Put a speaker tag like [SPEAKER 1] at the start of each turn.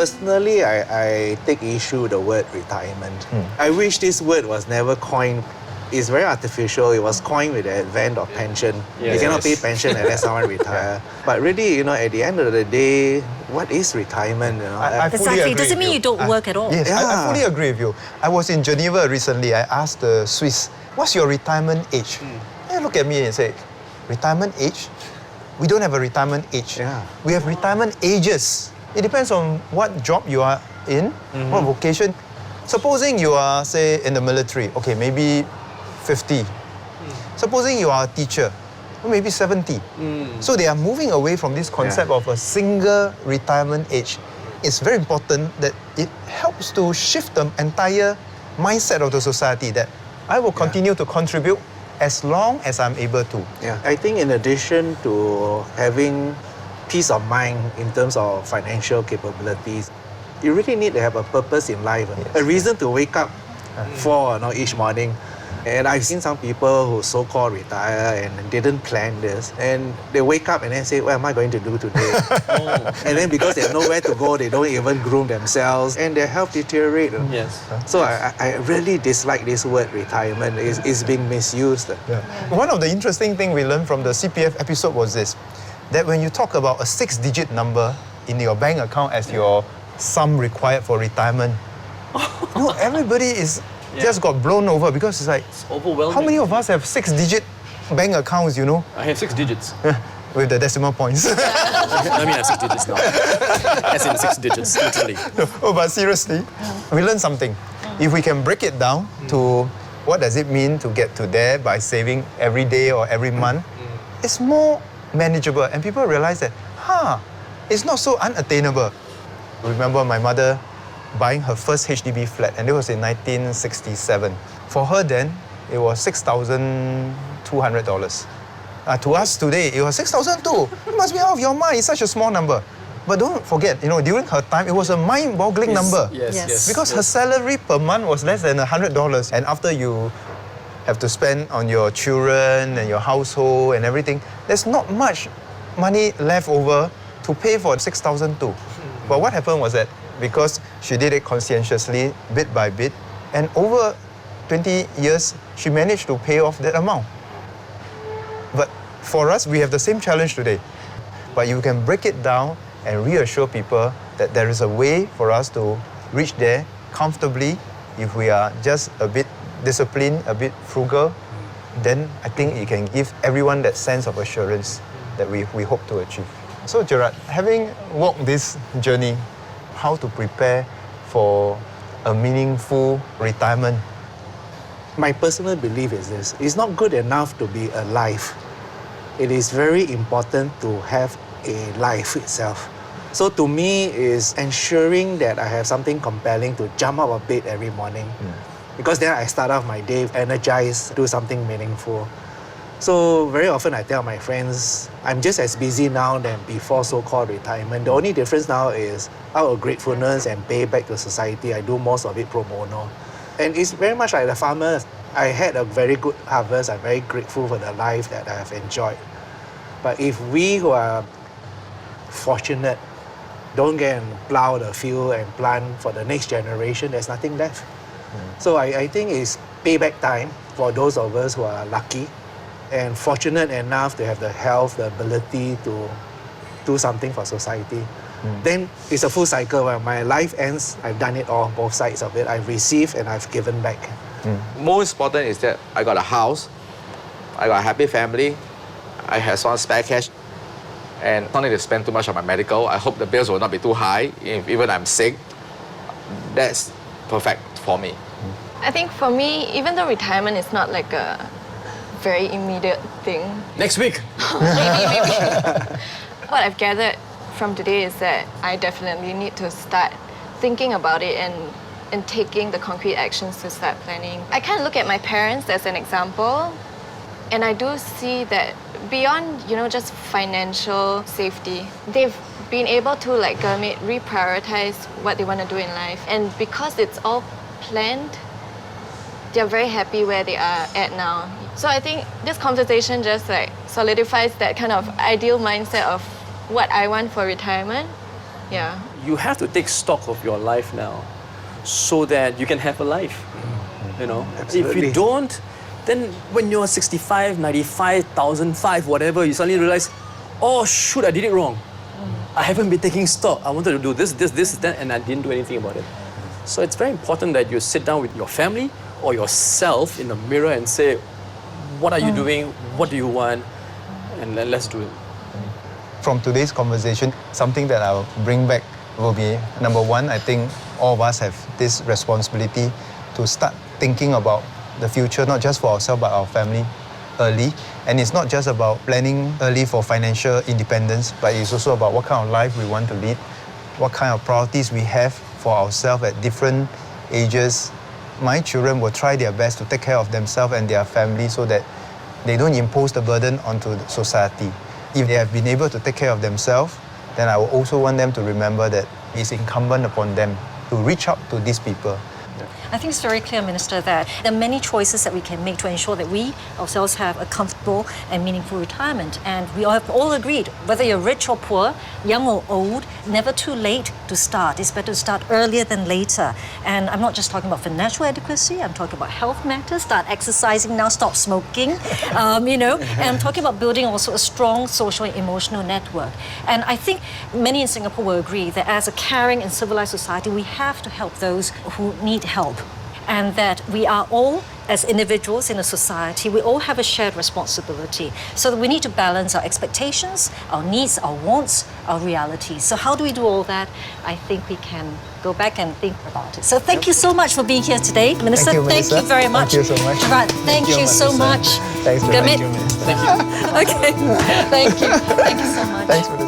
[SPEAKER 1] Personally, I take issue with the word retirement. I wish this word was never coined. It's very artificial. It was coined with the advent of pension. You cannot pay pension unless someone retire. But really, at the end of the day, what is retirement?
[SPEAKER 2] I fully
[SPEAKER 3] Exactly.
[SPEAKER 2] agree
[SPEAKER 3] It doesn't
[SPEAKER 2] with
[SPEAKER 3] mean you don't work at all.
[SPEAKER 2] Yes, I
[SPEAKER 1] Yeah.
[SPEAKER 2] fully agree with you. I was in Geneva recently. I asked the Swiss, what's your retirement age? They look at me and say, retirement age? We don't have a retirement age.
[SPEAKER 1] Yeah.
[SPEAKER 2] We have retirement ages. It depends on what job you are in, what vocation. Supposing you are, say, in the military, okay, maybe 50. Supposing you are a teacher, maybe 70. So they are moving away from this concept of a single retirement age. It's very important that it helps to shift the entire mindset of the society that I will continue to contribute as long as I'm able to.
[SPEAKER 1] Yeah, I think in addition to having peace of mind in terms of financial capabilities, you really need to have a purpose in life, a reason to wake up for each morning. And I've seen some people who so-called retire and didn't plan this, and they wake up and then say, what am I going to do today? And then because they have nowhere to go, they don't even groom themselves, and their health deteriorate.
[SPEAKER 4] Yes.
[SPEAKER 1] So I really dislike this word retirement. It's being misused.
[SPEAKER 2] One of the interesting things we learned from the CPF episode was this, that when you talk about a 6-digit number in your bank account as your sum required for retirement, everybody is just got blown over because it's like,
[SPEAKER 4] It's overwhelming.
[SPEAKER 2] how many of us have 6-digit bank accounts,
[SPEAKER 4] I have 6 digits.
[SPEAKER 2] with the decimal points?
[SPEAKER 4] I mean, I have 6 digits now. As in 6 digits, literally.
[SPEAKER 2] Oh, but seriously, we learned something. If we can break it down to what does it mean to get to there by saving every day or every month, it's more manageable. And people realize that, it's not so unattainable. Remember my mother buying her first HDB flat, and it was in 1967. For her then, it was $6,200. To us today, it was 6,002. You must be out of your mind. It's such a small number. But don't forget, during her time, it was a mind-boggling number.
[SPEAKER 3] Yes.
[SPEAKER 2] Because her salary per month was less than $100. And after you have to spend on your children and your household and everything, there's not much money left over to pay for 6,002. But what happened was that because she did it conscientiously, bit by bit, and over 20 years, she managed to pay off that amount. But for us, we have the same challenge today. But you can break it down and reassure people that there is a way for us to reach there comfortably if we are just a bit disciplined, a bit frugal. Then I think it can give everyone that sense of assurance that we hope to achieve. So Gerard, having walked this journey, how to prepare for a meaningful retirement?
[SPEAKER 1] My personal belief is this: it's not good enough to be alive. It is very important to have a life itself. So to me, is ensuring that I have something compelling to jump out of bed every morning. Because then I start off my day energized, do something meaningful. So very often I tell my friends, I'm just as busy now than before so-called retirement. The only difference now is out of gratefulness and pay back to society, I do most of it pro bono. And it's very much like the farmers. I had a very good harvest. I'm very grateful for the life that I have enjoyed. But if we who are fortunate don't get and plow the field and plant for the next generation, there's nothing left. So I think it's payback time for those of us who are lucky and fortunate enough to have the health, the ability to do something for society. Then it's a full cycle where my life ends, I've done it all, both sides of it. I've received and I've given back.
[SPEAKER 5] Most important is that I got a house, I got a happy family, I have some spare cash, and don't need to spend too much on my medical. I hope the bills will not be too high, if even I'm sick. That's perfect for me.
[SPEAKER 6] I think for me, even though retirement is not like a very immediate thing,
[SPEAKER 4] Next week.
[SPEAKER 6] maybe. What I've gathered from today is that I definitely need to start thinking about it and taking the concrete actions to start planning. I kind of look at my parents as an example, and I do see that beyond, just financial safety, they've been able to, like Gurmit, reprioritize what they want to do in life. And because it's all planned, they're very happy where they are at now. So I think this conversation just solidifies that kind of ideal mindset of what I want for retirement. Yeah.
[SPEAKER 4] You have to take stock of your life now so that you can have a life. You know, if
[SPEAKER 1] Absolutely.
[SPEAKER 4] you don't, then when you're 65, 95, 1,005, whatever, you suddenly realize, oh shoot, I did it wrong. I haven't been taking stock. I wanted to do this, that, and I didn't do anything about it. So it's very important that you sit down with your family or yourself in the mirror and say, what are you doing? What do you want? And then let's do it.
[SPEAKER 2] From today's conversation, something that I'll bring back will be, number one, I think all of us have this responsibility to start thinking about the future, not just for ourselves, but our family early. And it's not just about planning early for financial independence, but it's also about what kind of life we want to lead, what kind of priorities we have for ourselves at different ages. My children will try their best to take care of themselves and their family so that they don't impose the burden onto the society. If they have been able to take care of themselves, then I will also want them to remember that it's incumbent upon them to reach out to these people.
[SPEAKER 3] I think it's very clear, Minister, that there are many choices that we can make to ensure that we ourselves have a comfortable and meaningful retirement. And we have all agreed, whether you're rich or poor, young or old, never too late to start. It's better to start earlier than later. And I'm not just talking about financial adequacy, I'm talking about health matters, start exercising now, stop smoking, and I'm talking about building also a strong social and emotional network. And I think many in Singapore will agree that as a caring and civilized society, we have to help those who need help. And that we are all, as individuals in a society, we all have a shared responsibility. So that we need to balance our expectations, our needs, our wants, our realities. So how do we do all that? I think we can go back and think about it. So thank you so much for being here today, Minister.
[SPEAKER 2] Thank you, Minister.
[SPEAKER 3] very much.
[SPEAKER 2] Thank you so much.
[SPEAKER 3] Gerard, thank you so much.
[SPEAKER 2] Thanks,
[SPEAKER 3] Gurmit.
[SPEAKER 2] Minister.
[SPEAKER 3] Okay, thank you. Thank you so much.
[SPEAKER 2] Thanks for the